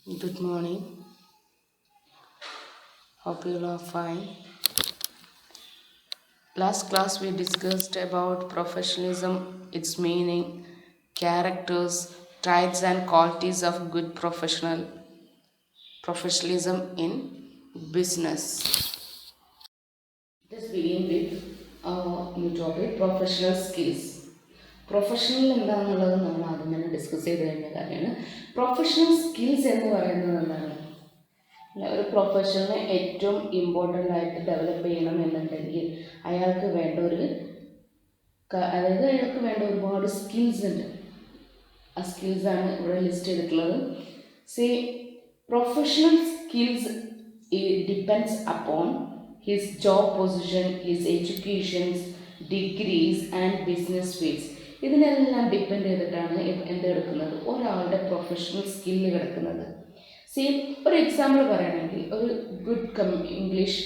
Good morning. Hope you all are fine. Last class we discussed about professionalism, its meaning, characters, traits and qualities of good professionalism in business. Let us begin with our new topic, professional skills. Professional എന്താണെന്നുള്ളത് നമ്മൾ ആദ്യം തന്നെ discuss ചെയ്ത് കഴിഞ്ഞ കാര്യമാണ്. Professional skills എന്ന് പറയുന്നത് എന്താണ്? ഒരു പ്രൊഫഷനെ ഏറ്റവും ഇമ്പോർട്ടൻ്റ് ആയിട്ട് ഡെവലപ്പ് ചെയ്യണം എന്നുണ്ടെങ്കിൽ അയാൾക്ക് വേണ്ട അയാൾക്ക് വേണ്ട ഒരുപാട് സ്കിൽസ് ഉണ്ട്. ആ സ്കിൽസാണ് ഇവിടെ ലിസ്റ്റ് ചെയ്തിട്ടുള്ളത്. Say professional skills depends upon his job position, his educations, degrees and business fields. ഇതിനെല്ലാം ഡിപ്പെൻഡ് ചെയ്തിട്ടാണ് എന്ത് കിടക്കുന്നത്, ഒരാളുടെ പ്രൊഫഷണൽ സ്കില്ല് കിടക്കുന്നത്. സെയിം ഒരു എക്സാമ്പിൾ പറയുകയാണെങ്കിൽ ഒരു ഗുഡ് ഇംഗ്ലീഷ്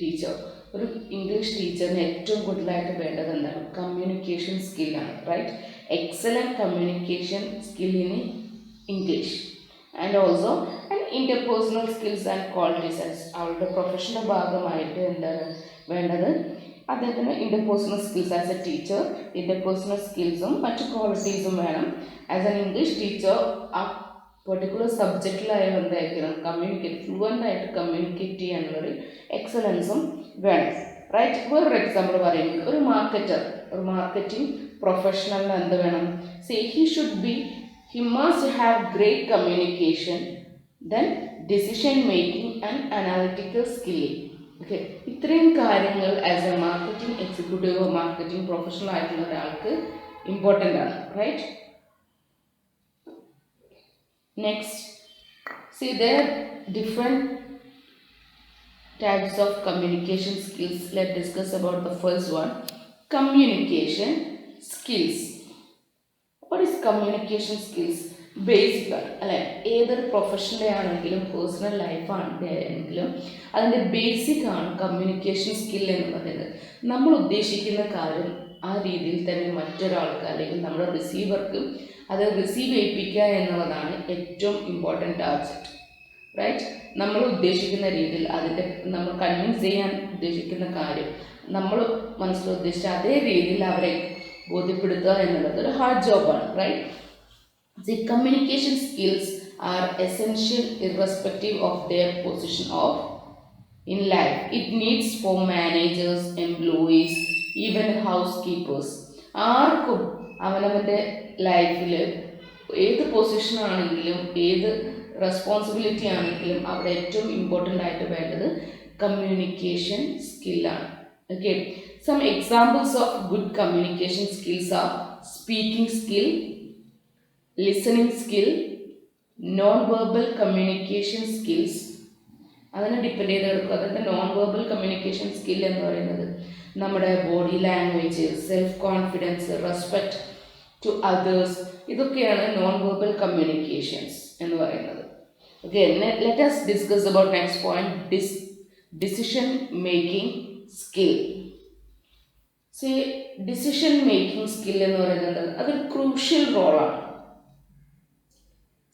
ടീച്ചർ, ഒരു ഇംഗ്ലീഷ് ടീച്ചറിന് ഏറ്റവും കൂടുതലായിട്ട് വേണ്ടത് എന്താണ്? കമ്മ്യൂണിക്കേഷൻ സ്കില്ലാണ്, right? Excellent communication skill in English and also interpersonal skills and qualities. അവളുടെ പ്രൊഫഷൻ്റെ ഭാഗമായിട്ട് എന്താണ് വേണ്ടത്? അദ്ദേഹത്തിന് interpersonal skills as a teacher, interpersonal സ്കിൽസും മറ്റു ക്വാളിറ്റീസും വേണം. ആസ് എൻ ഇംഗ്ലീഷ് ടീച്ചർ ആ പെർട്ടിക്കുലർ സബ്ജക്റ്റിലായാലും എന്തായിരിക്കണം? ഫ്ലുവൻ്റ് ആയിട്ട് കമ്മ്യൂണിക്കേറ്റ് ചെയ്യാനുള്ളൊരു എക്സലൻസും വേണം, റൈറ്റ്? വേറൊരു എക്സാമ്പിൾ പറയുന്നത് ഒരു മാർക്കറ്റിംഗ് പ്രൊഫഷണലിന് എന്ത് വേണം? He must have great communication, then decision making and analytical skilling. Okay, ഇത്രയും കാര്യങ്ങൾ ആസ് എ മാർക്കറ്റിംഗ് എക്സിക്യൂട്ടീവോ മാർക്കറ്റിംഗ് പ്രൊഫഷണൽ ആയിട്ടുള്ള ഒരാൾക്ക് ഇമ്പോർട്ടൻ്റ് ആണ്, right? Next, see there are different types of communication skills. Let's discuss about the first one, communication skills. What is communication skills? Basic ആണ് അല്ലെ? ഏതൊരു professional ആണെങ്കിലും പേഴ്സണൽ ലൈഫ് ആണെങ്കിലും അതിൻ്റെ ബേസിക് ആണ് കമ്മ്യൂണിക്കേഷൻ സ്കിൽ എന്ന് പറയുന്നത്. നമ്മൾ ഉദ്ദേശിക്കുന്ന കാര്യം ആ രീതിയിൽ തന്നെ മറ്റൊരാൾക്ക് അല്ലെങ്കിൽ നമ്മുടെ റിസീവർക്ക് അത് റിസീവ് ചെയ്യിപ്പിക്കുക എന്നുള്ളതാണ് ഏറ്റവും ഇമ്പോർട്ടൻ്റ് ടാർഗറ്റ്, റൈറ്റ്? നമ്മൾ ഉദ്ദേശിക്കുന്ന രീതിയിൽ നമ്മൾ കൺവിൻസ് ചെയ്യാൻ ഉദ്ദേശിക്കുന്ന കാര്യം നമ്മൾ മനസ്സിൽ ഉദ്ദേശിച്ച അതേ രീതിയിൽ അവരെ ബോധ്യപ്പെടുത്തുക എന്നുള്ളത് ഒരു ഹാർഡ് ജോബാണ്, right? The communication skills are essential irrespective of their position in life. It needs for managers, employees, even housekeepers. ആർക്കും അവനവൻ്റെ ലൈഫിൽ ഏത് പൊസിഷനാണെങ്കിലും ഏത് റെസ്പോൺസിബിലിറ്റി ആണെങ്കിലും അവിടെ ഏറ്റവും ഇമ്പോർട്ടൻ്റ് ആയിട്ട് വേണ്ടത് കമ്മ്യൂണിക്കേഷൻ സ്കില്ലാണ്. Okay, some examples of good communication skills are speaking skill, listening skill, non verbal communication skills. അതിനെ ഡിപ്പെൻഡ് ചെയ്ത് എടുക്കുക. അതായത് നോൺ വെർബൽ കമ്മ്യൂണിക്കേഷൻ സ്കിൽ എന്ന് പറയുന്നത് നമ്മുടെ body language, self confidence, respect to others, ഇതൊക്കെയാണ് നോൺ വെർബൽ കമ്മ്യൂണിക്കേഷൻസ് എന്ന് പറയുന്നത്. Okay, let us discuss about next point, decision making skill. Decision making skill എന്ന് പറയുന്നത് അതൊരു ക്രൂഷ്യൽ റോളാണ്.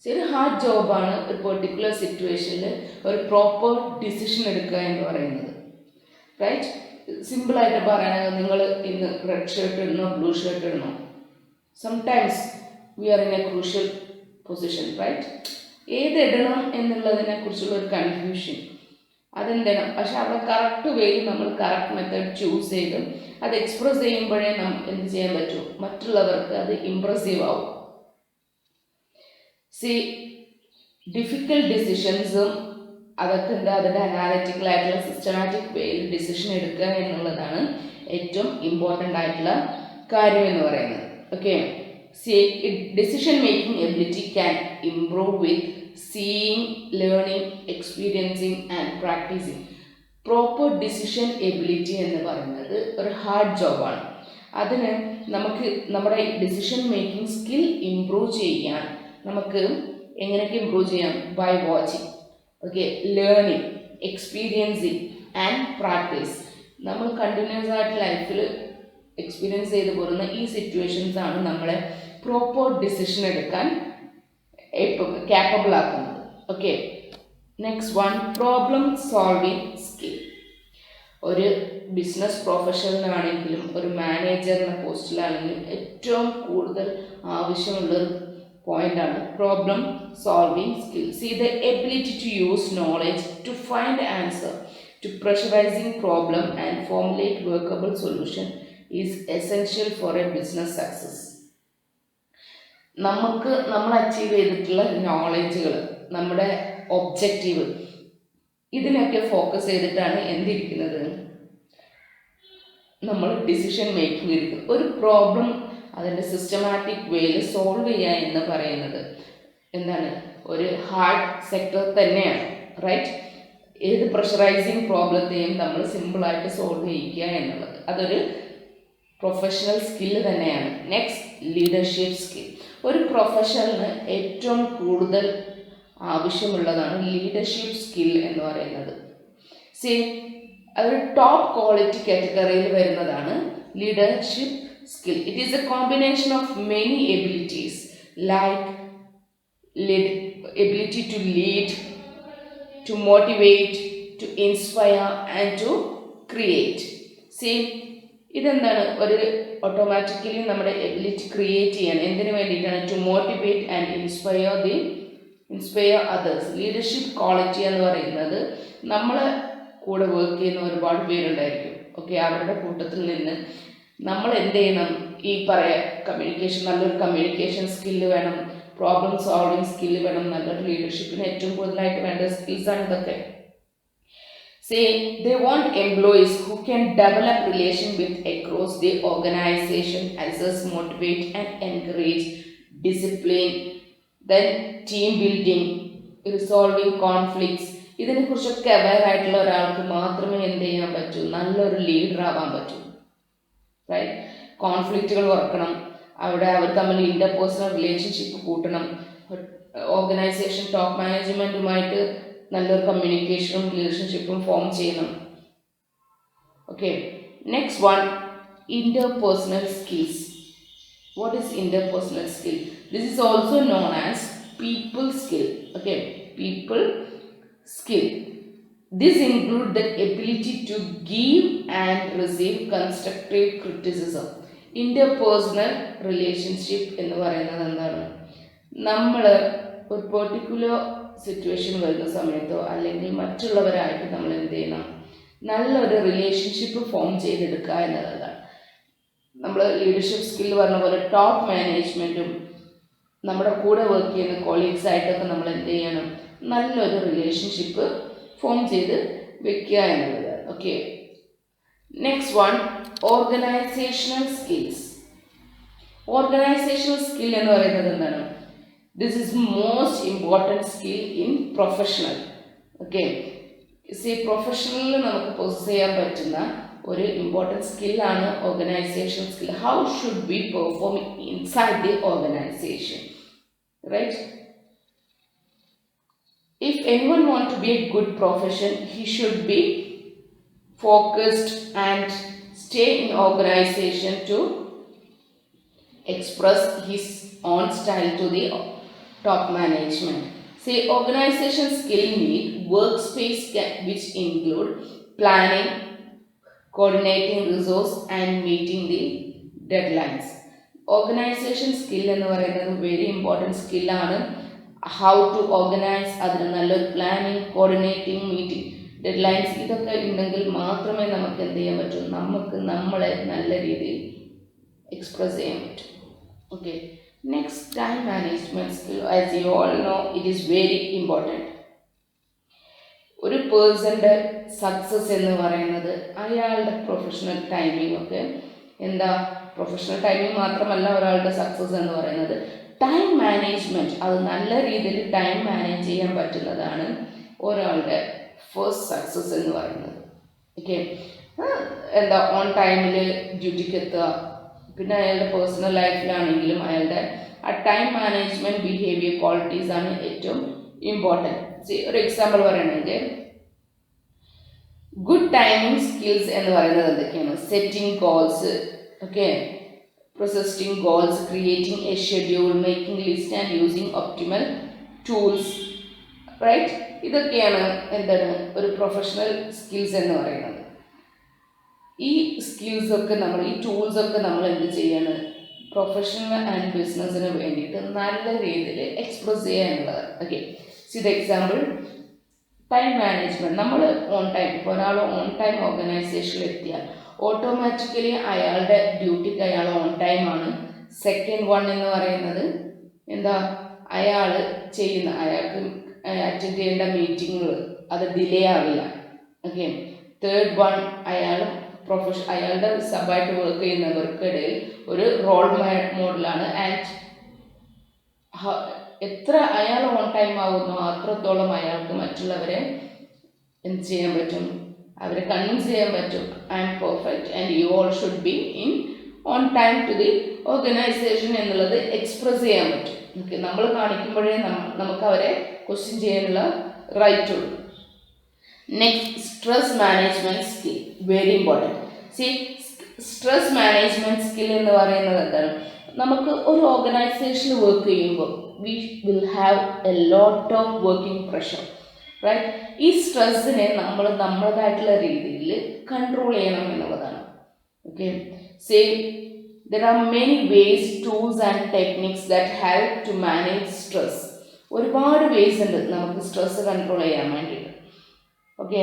ഒരു ഹാർഡ് ജോബാണ് ഒരു പെർട്ടിക്കുലർ സിറ്റുവേഷനിൽ ഒരു പ്രോപ്പർ ഡിസിഷൻ എടുക്കുക എന്ന് പറയുന്നത്, റൈറ്റ്? സിമ്പിളായിട്ട് പറയുകയാണെങ്കിൽ നിങ്ങൾ ഇന്ന് റെഡ് ഷർട്ട് ഇടണോ ബ്ലൂ ഷർട്ട് ഇടണോ? Sometimes we are in a crucial position, right? ഏത് ഇടണം എന്നുള്ളതിനെ കുറിച്ചുള്ള ഒരു കൺഫ്യൂഷൻ അതെന്താണ്. പക്ഷെ അവിടെ കറക്റ്റ് വേയിൽ നമ്മൾ കറക്റ്റ് മെത്തേഡ് ചൂസ് ചെയ്ത് അത് എക്സ്പ്രസ് ചെയ്യുമ്പോഴേ എന്ത് ചെയ്യാൻ പറ്റൂ, മറ്റുള്ളവർക്ക് അത് ഇംപ്രസീവ് ആവും. ഡിഫിക്കൽട്ട് ഡിസിഷൻസും അതൊക്കെ അതിൻ്റെ അനാലിറ്റിക്കൽ ആയിട്ടുള്ള സിസ്റ്റമാറ്റിക് വേയിൽ ഡിസിഷൻ എടുക്കുക എന്നുള്ളതാണ് ഏറ്റവും ഇമ്പോർട്ടൻ്റ് ആയിട്ടുള്ള കാര്യം എന്ന് പറയുന്നത്. Okay, decision making ability can improve with seeing, learning, experiencing and practicing. Proper decision ability എന്ന് പറയുന്നത് ഒരു ഹാർഡ് ജോബാണ്. അതിന് നമുക്ക് നമ്മുടെ ഡിസിഷൻ മേക്കിംഗ് സ്കിൽ ഇംപ്രൂവ് ചെയ്യാൻ നമുക്ക് എങ്ങനെയൊക്കെ ഇംപ്രൂവ് ചെയ്യാം? By watching, okay, learning, experiencing and practice. നമ്മൾ കണ്ടിന്യൂസ് ആയിട്ട് ലൈഫിൽ എക്സ്പീരിയൻസ് ചെയ്ത് പോരുന്ന ഈ സിറ്റുവേഷൻസ് ആണ് നമ്മളെ പ്രോപ്പർ ഡിസിഷൻ എടുക്കാൻ capable ആക്കുന്നത്. Okay, next one problem solving skill. ഒരു ബിസിനസ് പ്രൊഫഷണലാണെങ്കിലും ഒരു മാനേജറിൻ്റെ പോസ്റ്റിലാണെങ്കിലും ഏറ്റവും കൂടുതൽ ആവശ്യമുള്ളൊരു പോയിൻ്റാണ് problem solving skill. See the ability to use knowledge to find answer to pressurizing problem and formulate workable solution is essential for a business success. നമ്മൾ അച്ചീവ് ചെയ്തിട്ടുള്ള നോളജുകൾ, നമ്മുടെ ഒബ്ജക്റ്റീവ്, ഇതിനൊക്കെ ഫോക്കസ് ചെയ്തിട്ടാണ് എന്തിരിക്കുന്നത്, നമ്മൾ ഡിസിഷൻ മേക്കിംഗ് ഇരിക്കുന്നത്. ഒരു പ്രോബ്ലം അതിൻ്റെ systematic വേയിൽ സോൾവ് ചെയ്യുക എന്ന് പറയുന്നത് എന്താണ്, ഒരു ഹാർഡ് സെക്ടർ തന്നെയാണ്, റൈറ്റ്? ഏത് പ്രഷറൈസിങ് പ്രോബ്ലത്തെയും നമ്മൾ സിമ്പിളായിട്ട് സോൾവ് ചെയ്യിക്കുക എന്നുള്ളത് അതൊരു പ്രൊഫഷണൽ സ്കില്ല് തന്നെയാണ്. Next, leadership skill. ഒരു പ്രൊഫഷണലിന് ഏറ്റവും കൂടുതൽ ആവശ്യമുള്ളതാണ് ലീഡർഷിപ്പ് സ്കിൽ എന്ന് പറയുന്നത്. സി, അതൊരു ടോപ്പ് ക്വാളിറ്റി കാറ്റഗറിയിൽ വരുന്നതാണ് leadership skill. It is a combination of many abilities like ability to lead, to motivate, to inspire and to create. See, ഇതെന്താണ്, ഒരു ഓട്ടോമാറ്റിക്കലി നമ്മുടെ എബിലിറ്റി ക്രിയേറ്റ് ചെയ്യാൻ എന്തിനു വേണ്ടിയിട്ടാണ്, to motivate and inspire others. Leadership quality എന്ന് പറയുന്നത് നമ്മളെ കൂടെ വർക്ക് ചെയ്യുന്ന ഒരുപാട് പേരുണ്ടായിരിക്കും. ഓക്കെ, അവരുടെ കൂട്ടത്തിൽ നിന്ന് നമ്മൾ എന്ത് ചെയ്യണം, ഈ കമ്മ്യൂണിക്കേഷൻ, നല്ലൊരു കമ്മ്യൂണിക്കേഷൻ സ്കില്ല് വേണം, പ്രോബ്ലം സോൾവിങ് സ്കില്ല് വേണം. നല്ലൊരു ലീഡർഷിപ്പിന് ഏറ്റവും കൂടുതലായിട്ട് വേണ്ട സ്കിൽസാണ് ഇതൊക്കെ. Say they want employees who can develop relation with across the organization, assess, motivate and encourage, discipline, then team building, resolving conflicts. ഇതിനെക്കുറിച്ചൊക്കെ അവെയർ ആയിട്ടുള്ള ഒരാൾക്ക് മാത്രമേ എന്ത് ചെയ്യാൻ പറ്റൂ, നല്ലൊരു ലീഡർ ആവാൻ പറ്റൂ, റൈറ്റ്? കോൺഫ്ലിക്റ്റുകൾ കുറക്കണം, അവിടെ അവർ തമ്മിൽ ഇൻ്റർപേഴ്സണൽ റിലേഷൻഷിപ്പ് കൂട്ടണം, ഓർഗനൈസേഷൻ ടോപ്പ് മാനേജ്മെൻറ്റുമായിട്ട് നല്ലൊരു കമ്മ്യൂണിക്കേഷനും റിലേഷൻഷിപ്പും ഫോം ചെയ്യണം. Okay, next one, interpersonal skills. What is interpersonal skill? This is also known as people skill. Okay, people skill. This includes the ability to give and receive constructive criticism. Interpersonal relationship എന്ന് പറയുന്നത് എന്താണ്, നമ്മൾ ഒരു particular situation വരുന്ന സമയത്തോ അല്ലെങ്കിൽ മറ്റുള്ളവരായിട്ട് നമ്മൾ എന്ത് ചെയ്യണം, നല്ലൊരു റിലേഷൻഷിപ്പ് ഫോം ചെയ്തെടുക്കുക എന്നതാണ്. നമ്മൾ ലീഡർഷിപ്പ് സ്കില്ല് പറഞ്ഞ പോലെ ടോപ്പ് മാനേജ്മെൻറ്റും നമ്മുടെ കൂടെ വർക്ക് ചെയ്യുന്ന കൊളീഗ്സായിട്ടൊക്കെ നമ്മൾ എന്ത് ചെയ്യണം, നല്ലൊരു റിലേഷൻഷിപ്പ് ഫോം ചെയ്ത് വെക്കുക എന്നുള്ളത്. Okay, next one, organisational skills. Organisational skill എന്ന് പറയുന്നത് എന്താണ്, this is most important skill in professional. Okay, see പ്രൊഫഷണലിൽ നമുക്ക് പൊസസ് ചെയ്യാൻ പറ്റുന്ന ഒരു ഇമ്പോർട്ടൻറ്റ് സ്കില്ലാണ് organisational skill. How should be perform inside the organisation, right? If anyone wants to be a good profession, he should be focused and stay in organization to express his own style to the top management. Say organization skill need workspace which include planning, coordinating resource and meeting the deadlines. Organization skill എന്ന് പറയുന്നത് very important skill ആണ്. How to organise, അതിന് നല്ലൊരു planning, coordinating, meeting, deadlines, ഇതൊക്കെ ഉണ്ടെങ്കിൽ മാത്രമേ നമുക്ക് എന്ത് ചെയ്യാൻ പറ്റൂ, നമുക്ക് നമ്മളെ നല്ല രീതിയിൽ എക്സ്പ്രസ് ചെയ്യാൻ പറ്റും. Okay, next, time management skill. As you all no, it is very important. ഒരു പേഴ്സൻ്റെ സക്സസ് എന്ന് പറയുന്നത് അയാളുടെ പ്രൊഫഷണൽ ടൈമിംഗ്. ഒക്കെ എന്താ, പ്രൊഫഷണൽ ടൈമിംഗ് മാത്രമല്ല ഒരാളുടെ സക്സസ് എന്ന് പറയുന്നത്, ടൈം മാനേജ്മെൻറ്റ്. അത് നല്ല രീതിയിൽ ടൈം മാനേജ് ചെയ്യാൻ പറ്റുന്നതാണ് ഒരാളുടെ ഫസ്റ്റ് സക്സസ് എന്ന് പറയുന്നത്. ഓക്കെ, എന്താ, ഓൺ ടൈമിൽ ഡ്യൂട്ടിക്ക് എത്തുക, പിന്നെ അയാളുടെ പേഴ്സണൽ ലൈഫിലാണെങ്കിലും അയാളുടെ ആ ടൈം മാനേജ്മെൻറ്റ് ബിഹേവിയർ ക്വാളിറ്റീസ് ആണ് ഏറ്റവും ഇമ്പോർട്ടൻറ്റ്. ഒരു എക്സാമ്പിൾ പറയുകയാണെങ്കിൽ ഗുഡ് ടൈമിംഗ് സ്കിൽസ് എന്ന് പറയുന്നത് എന്തൊക്കെയാണ്, setting goals, okay, persisting goals, creating a schedule, making list and using optimal tools, right. ഇതൊക്കെയാണ് എന്താണ് ഒരു പ്രൊഫഷണൽ സ്കിൽസ് എന്ന് പറയുന്നത്. ഈ സ്കിൽസൊക്കെ നമ്മൾ, ഈ ടൂൾസൊക്കെ നമ്മൾ എന്ത് ചെയ്യണം, പ്രൊഫഷണൽ ആൻഡ് ബിസിനസ്സിന് വേണ്ടിയിട്ട് നല്ല രീതിയിൽ എക്സ്പ്രസ് ചെയ്യുക എന്നുള്ളതാണ്. ഓക്കെ, ഇത് എക്സാമ്പിൾ ടൈം മാനേജ്മെൻറ്റ്. നമ്മൾ ഓൺ ടൈം, ഇപ്പോൾ ഒരാൾ ഓൺ ടൈം ഓർഗനൈസേഷനിൽ എത്തിയാൽ ഓട്ടോമാറ്റിക്കലി അയാളുടെ ഡ്യൂട്ടിക്ക് അയാൾ ഓൺ ടൈമാണ്. സെക്കൻഡ് വൺ എന്ന് പറയുന്നത് എന്താ, അയാൾക്ക് അറ്റൻഡ് ചെയ്യേണ്ട മീറ്റിങ്ങുകൾ അത് ഡിലേ ആവില്ല. ഓക്കെ, തേർഡ് വൺ, അയാളുടെ സബായിട്ട് വർക്ക് ചെയ്യുന്നവർക്കിടയിൽ ഒരു റോൾ മോഡലാണ്. ആൻഡ് എത്ര അയാൾ ഓൺ ടൈം ആകുന്നോ അത്രത്തോളം അയാൾക്ക് മറ്റുള്ളവരെ എന്ത് ചെയ്യാൻ പറ്റും, അവരെ കൺവിൻസ് ചെയ്യാൻ പറ്റും. I am perfect and you all should be in on time to the organization എന്നുള്ളത് എക്സ്പ്രസ് ചെയ്യാൻ പറ്റും. ഓക്കെ, നമ്മൾ കാണിക്കുമ്പോഴേ നമുക്ക് അവരെ ക്വസ്റ്റ്യൻ ചെയ്യാനുള്ള റൈറ്റ് ഉള്ളൂ. Next, stress management skill, very important. Stress management skill എന്ന് പറയുന്നത് എന്താണ്, നമുക്ക് ഒരു ഓർഗനൈസേഷനിൽ വർക്ക് ചെയ്യുമ്പോൾ we will have a lot of working pressure, right. ഈ സ്ട്രെസ്സിനെ നമ്മൾ നമ്മുടേതായിട്ടുള്ള രീതിയിൽ കൺട്രോൾ ചെയ്യണം എന്നുള്ളതാണ്. Okay, there are many ways, tools and techniques that help to manage stress. ഒരുപാട് വേസ് ഉണ്ട് നമുക്ക് സ്ട്രെസ് കൺട്രോൾ ചെയ്യാൻ വേണ്ടിയിട്ട്. Okay,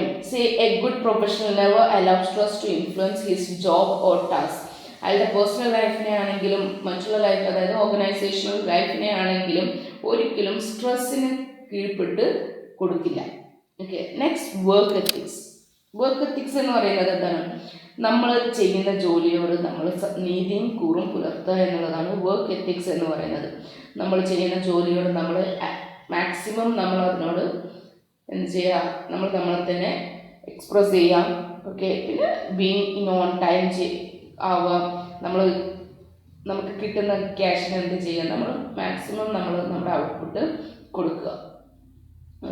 a good professional never allow stress to influence his job or task. അയാളുടെ പേഴ്സണൽ ലൈഫിനെ ആണെങ്കിലും മറ്റുള്ള ലൈഫ്, അതായത് ഓർഗനൈസേഷണൽ ലൈഫിനെ ആണെങ്കിലും ഒരിക്കലും സ്ട്രെസ്സിന് കീഴ്പ്പെട്ട് കൊടുക്കില്ല. Okay, next, work ethics. Work ethics എന്ന് പറയുന്നത് എന്താണ്, നമ്മൾ ചെയ്യുന്ന ജോലിയോട് നമ്മൾ നീതിയും കൂറും പുലർത്തുക എന്നുള്ളതാണ് വർക്ക് എത്തിക്സ് എന്ന് പറയുന്നത്. നമ്മൾ ചെയ്യുന്ന ജോലിയോട് നമ്മൾ മാക്സിമം നമ്മൾ അതിനോട് എന്ത് ചെയ്യുക, നമ്മളെ തന്നെ എക്സ്പ്രസ് ചെയ്യാം. ഓക്കെ, പിന്നെ ബീങ് ഇൻ ഓൺ ടൈം ആവുക, നമുക്ക് കിട്ടുന്ന ക്യാഷിന് എന്ത് ചെയ്യുക, നമ്മൾ മാക്സിമം നമ്മുടെ ഔട്ട്പുട്ട് കൊടുക്കുക.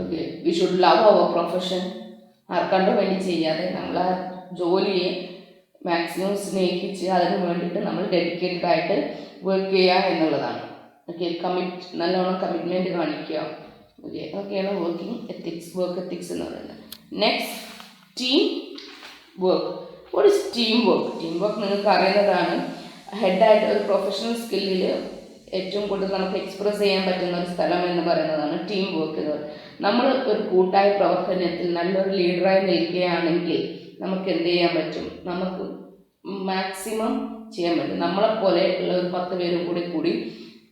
Okay, we should love our profession. ആർക്കണ്ടോ വേണ്ടി ചെയ്യാതെ നമ്മൾ ആ ജോലിയെ മാക്സിമം സ്നേഹിച്ച് അതിന് വേണ്ടിയിട്ട് നമ്മൾ ഡെഡിക്കേറ്റഡ് ആയിട്ട് വർക്ക് ചെയ്യുക എന്നുള്ളതാണ്. ഓക്കെ, നല്ലോണം കമ്മിറ്റ്മെൻറ്റ് കാണിക്കുക. ഓക്കെ, അതൊക്കെയാണ് വർക്ക് എത്തിക്സ് എന്ന് പറയുന്നത്. Next, team work. What is team work? Team work നിങ്ങൾക്ക് അറിയുന്നതാണ്. ഹെഡായിട്ട് ഒരു പ്രൊഫഷണൽ സ്കില്ലിൽ ഏറ്റവും കൂടുതൽ നമുക്ക് എക്സ്പ്രസ് ചെയ്യാൻ പറ്റുന്ന ഒരു സ്ഥലം എന്ന് പറയുന്നതാണ് ടീം വർക്ക് എന്ന് പറയുന്നത്. നമ്മൾ ഒരു കൂട്ടായ പ്രവർത്തനത്തിൽ നല്ലൊരു ലീഡറായി നിൽക്കുകയാണെങ്കിൽ നമുക്ക് എന്ത് ചെയ്യാൻ പറ്റും, നമുക്ക് മാക്സിമം ചെയ്യാൻ പറ്റും. നമ്മളെപ്പോലെ ഉള്ള ഒരു 10 പേരും കൂടി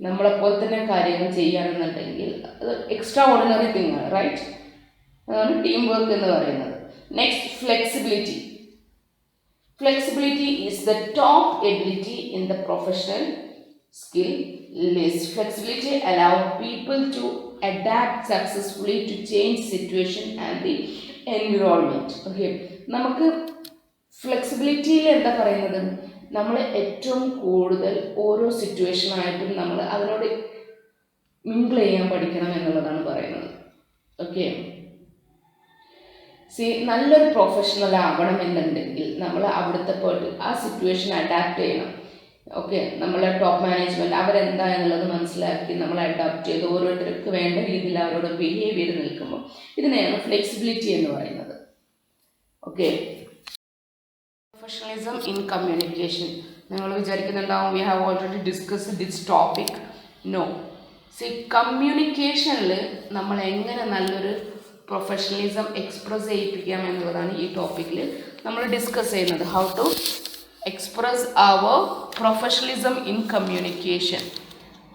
നമ്മളെപ്പോലെ തന്നെ കാര്യങ്ങൾ ചെയ്യുകയാണെന്നുണ്ടെങ്കിൽ അത് എക്സ്ട്രാ ഓർഡിനറി തിങ് ആണ്, റൈറ്റ്. അതാണ് ടീം വർക്ക് എന്ന് പറയുന്നത്. Next, flexibility. Flexibility is the top ability in the professional skill list. Flexibility allows people to adapt successfully to change situation and the environment. Okay, നമുക്ക് ഫ്ലെക്സിബിലിറ്റിയിൽ എന്താ പറയുന്നത്, നമ്മൾ ഏറ്റവും കൂടുതൽ ഓരോ സിറ്റുവേഷനായിട്ടും നമ്മൾ അതിനോട് മിങ്കിൾ ചെയ്യാൻ പഠിക്കണം എന്നുള്ളതാണ് പറയുന്നത്. ഓക്കെ, നല്ലൊരു പ്രൊഫഷണൽ ആവണം എന്നുണ്ടെങ്കിൽ നമ്മൾ അവിടുത്തെ പോയിട്ട് ആ സിറ്റുവേഷൻ അഡാപ്റ്റ് ചെയ്യണം. ഓക്കെ, നമ്മളെ ടോപ്പ് മാനേജ്മെൻറ്റ് അവരെന്താ എന്നുള്ളത് മനസ്സിലാക്കി നമ്മൾ അഡാപ്റ്റ് ചെയ്ത് ഓരോരുത്തർക്ക് വേണ്ട രീതിയിൽ അവരോട് ബിഹേവ് ചെയ്ത് നിൽക്കുമ്പോൾ ഇതിനെയാണ് ഫ്ലെക്സിബിലിറ്റി എന്ന് പറയുന്നത്. Okay, professionalism in communication. നിങ്ങൾ വിചാരിക്കുന്നുണ്ടാവും we have already discuss this topic. No, കമ്മ്യൂണിക്കേഷനിൽ നമ്മൾ എങ്ങനെ നല്ലൊരു പ്രൊഫഷണലിസം എക്സ്പ്രസ് ചെയ്യിപ്പിക്കാം എന്നുള്ളതാണ് ഈ ടോപ്പിക്കിൽ നമ്മൾ ഡിസ്കസ് ചെയ്യുന്നത്. How to express our professionalism in communication.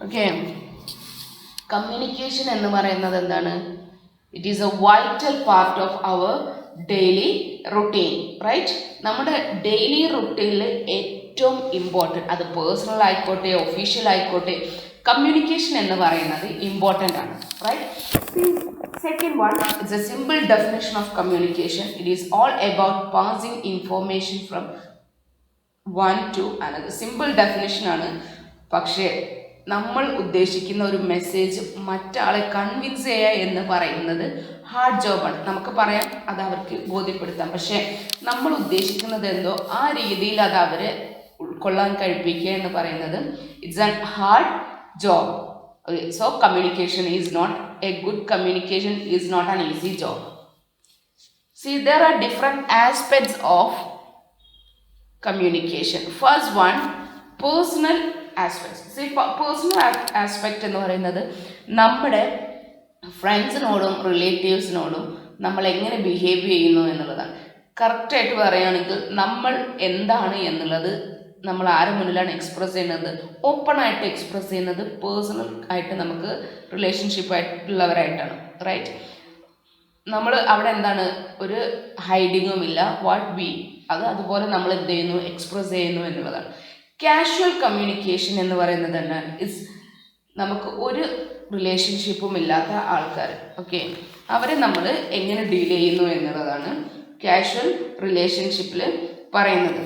Okay, communication എന്ന് പറയുന്നത് എന്താണ്, it is a vital part of our daily routine, right. നമ്മുടെ ഡെയിലി റുട്ടീനിൽ ഏറ്റവും ഇമ്പോർട്ടൻറ്റ്, അത് പേഴ്സണൽ ആയിക്കോട്ടെ ഒഫീഷ്യൽ ആയിക്കോട്ടെ, കമ്മ്യൂണിക്കേഷൻ എന്ന് പറയുന്നത് ഇമ്പോർട്ടൻ്റ് ആണ്, right. Second one is a simple definition of communication. It is all about passing information from one to another. Simple definition ആണ്, പക്ഷേ നമ്മൾ ഉദ്ദേശിക്കുന്ന ഒരു മെസ്സേജ് മറ്റാളെ കൺവിൻസ് ചെയ്യുക എന്ന് പറയുന്നത് ഹാർഡ് ജോബാണ്. നമുക്ക് പറയാം, അത് അവർക്ക് ബോധ്യപ്പെടുത്താം, പക്ഷേ നമ്മൾ ഉദ്ദേശിക്കുന്നത് എന്തോ ആ രീതിയിൽ അത് അവരെ ഉൾക്കൊള്ളാൻ കഴിപ്പിക്കുക എന്ന് പറയുന്നത് it's an hard job. Okay, so communication is not a good communication is not an easy job. See, there are different aspects of communication. First one, personal aspects. See, personal aspect എന്ന് പറയുന്നത് നമ്മുടെ ഫ്രണ്ട്സിനോടും റിലേറ്റീവ്സിനോടും നമ്മൾ എങ്ങനെ behave ചെയ്യുന്നു എന്നുള്ളതാണ്. കറക്റ്റായിട്ട് പറയുകയാണെങ്കിൽ നമ്മൾ എന്താണ് എന്നുള്ളത് നമ്മൾ ആരുടെ മുന്നിലാണ് എക്സ്പ്രസ് ചെയ്യുന്നത്, ഓപ്പൺ ആയിട്ട് എക്സ്പ്രസ് ചെയ്യുന്നത് പേഴ്സണൽ ആയിട്ട് നമുക്ക് റിലേഷൻഷിപ്പ് ആയിട്ടുള്ളവരായിട്ടാണ്. റൈറ്റ്? നമ്മൾ അവിടെ എന്താണ്, ഒരു ഹൈഡിങ്ങും ഇല്ല, വാട്ട് ബി അതുപോലെ നമ്മൾ എന്ത് ചെയ്യുന്നു, എക്സ്പ്രസ് ചെയ്യുന്നു എന്നുള്ളതാണ്. കാഷ്വൽ കമ്മ്യൂണിക്കേഷൻ എന്ന് പറയുന്നത് എന്താണ്, നമുക്ക് ഒരു റിലേഷൻഷിപ്പും ഇല്ലാത്ത ആൾക്കാർ, ഓക്കെ, അവരെ നമ്മൾ എങ്ങനെ ഡീൽ ചെയ്യുന്നു എന്നുള്ളതാണ് കാഷ്വൽ റിലേഷൻഷിപ്പിൽ പറയുന്നത്.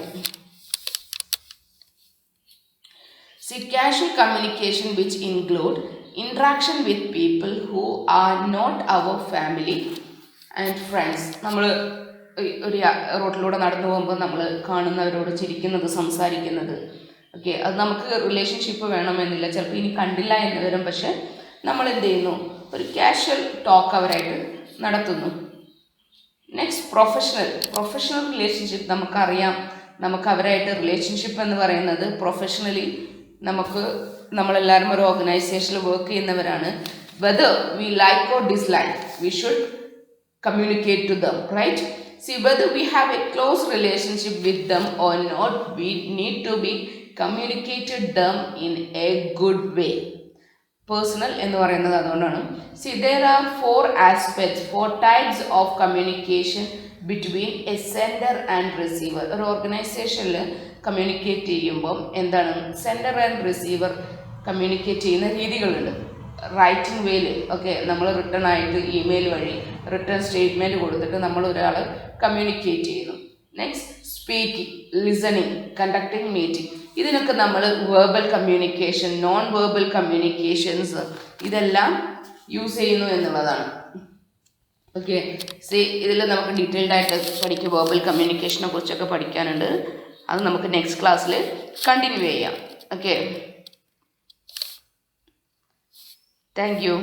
See, casual communication which include interaction with people who are not our family and friends. നമ്മൾ ഒരു റോട്ടിലൂടെ നടന്നു പോകുമ്പോൾ നമ്മൾ കാണുന്നവരോട് ചിരിക്കുന്നത്, സംസാരിക്കുന്നത്, ഓക്കെ, അത് നമുക്ക് റിലേഷൻഷിപ്പ് വേണമെന്നില്ല, ചിലപ്പോൾ ഇനി കണ്ടില്ല എന്ന് വരും, പക്ഷെ നമ്മൾ എന്ത് ചെയ്യുന്നു, ഒരു കാഷ്വൽ ടോക്ക് അവരായിട്ട് നടത്തുന്നു. Next, professional relationship. നമുക്കറിയാം, നമുക്ക് അവരായിട്ട് റിലേഷൻഷിപ്പ് എന്ന് പറയുന്നത് പ്രൊഫഷണലി നമ്മളെല്ലാവരും ഒരു ഓർഗനൈസേഷനിൽ വർക്ക് ചെയ്യുന്നവരാണ്. Whether we like or dislike we should communicate to them, right? See, whether we have a close relationship with them or not, we need to be communicated them in a good way. Personal എന്ന് പറയുന്നത് അതുകൊണ്ടാണ്. See, there are four types of communication between a sender and receiver. ഒരു ഓർഗനൈസേഷനിൽ communicate ചെയ്യുമ്പം എന്താണ്, sender and receiver communicate ചെയ്യുന്ന രീതികളുണ്ട്. Writing വേയിൽ, ഓക്കെ, നമ്മൾ റിട്ടേൺ ആയിട്ട് ഇമെയിൽ വഴി റിട്ടേൺ സ്റ്റേറ്റ്മെൻറ്റ് കൊടുത്തിട്ട് നമ്മൾ ഒരാൾ കമ്മ്യൂണിക്കേറ്റ് ചെയ്യുന്നു. Next, speaking, listening, conducting meeting. ഇതിനൊക്കെ നമ്മൾ verbal communication, non verbal communications ഇതെല്ലാം യൂസ് ചെയ്യുന്നു എന്നുള്ളതാണ്. ഓക്കെ, ഇതിൽ നമുക്ക് ഡീറ്റെയിൽഡ് ആയിട്ട് പഠിക്കുക, വേർബൽ കമ്മ്യൂണിക്കേഷനെ കുറിച്ചൊക്കെ പഠിക്കാനുണ്ട്. അത് നമുക്ക് നെക്സ്റ്റ് ക്ലാസ്സിൽ കണ്ടിന്യൂ ചെയ്യാം. Okay, thank you.